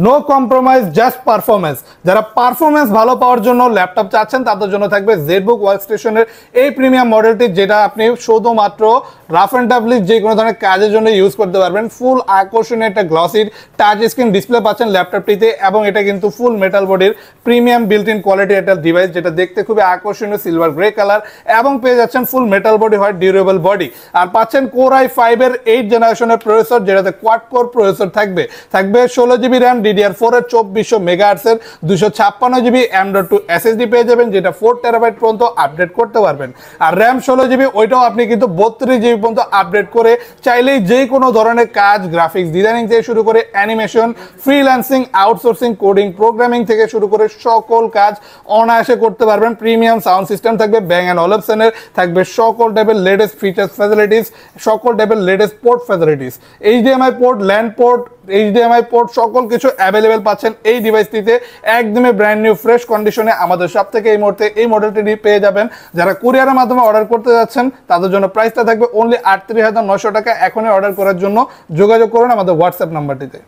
No compromise, just performance. যারা performance ভালো পাওয়ার জন্য ল্যাপটপ চাচ্ছেন তাদের জন্য থাকবে জেডবুক ওয়ার্কস্টেশনের এই প্রিমিয়াম মডেলটি, যেটা আপনি শুধুমাত্র রাফ অ্যান্ড টাফলি যে কোনো ধরনের কাজের জন্য ইউজ করতে পারবেন। ফুল আকর্ষণীয় একটা গ্লসি টাচ স্ক্রিন ডিসপ্লে পাচ্ছেন ল্যাপটপটিতে, এবং এটা কিন্তু ফুল মেটাল বডির প্রিমিয়াম বিল্ট ইন কোয়ালিটি একটা ডিভাইস, যেটা দেখতে খুবই আকর্ষণীয় সিলভার গ্রে কালার, এবং পেয়ে যাচ্ছেন ফুল মেটাল বডি হয় ডিউরেবল বডি। আর পাচ্ছেন কোর i5 এর 8 জেনারেশনের প্রসেসর, যেটাতে কোয়াড কোর প্রসেসর থাকবে 16GB র্যাম, DDR4 এর 2400 মেগাহার্টজ এর 256GB M.2 SSD পেয়ে যাবেন, যেটা 4TB পর্যন্ত আপডেট করতে পারবেন। আর র্যাম 16GB, ওইটাও আপনি কিন্তু 32GB পর্যন্ত আপডেট করে চাইলেই যে কোনো ধরনের কাজ, গ্রাফিক্স ডিজাইনিং থেকে শুরু করে animation, freelancing, outsourcing, coding, programming থেকে শুরু করে সকল কাজ অনায়াসে করতে পারবেন। প্রিমিয়াম সাউন্ড সিস্টেম থাকবে ব্যাং অ্যান্ড অলিপসনের, থাকবে সকল টাইপের লেটেস্ট ফিচার্স ফ্যাসিলিটিস, সকল টাইপের latest port facilities, HDMI port, land port, HDMI port, সকল কিছু অ্যাভেলেবেল পাচ্ছেন এই ডিভাইসটিতে একদমই ব্র্যান্ড নিউ ফ্রেশ কন্ডিশনে। আমাদের সব থেকে এই মুহূর্তে এই মডেলটি পেয়ে যাবেন। যারা কুরিয়ারের মাধ্যমে অর্ডার করতে যাচ্ছেন তাদের জন্য প্রাইসটা থাকবে অনলি 38,900 টাকা। এখনই অর্ডার করার জন্য যোগাযোগ করুন আমাদের হোয়াটসঅ্যাপ নাম্বারটিতে।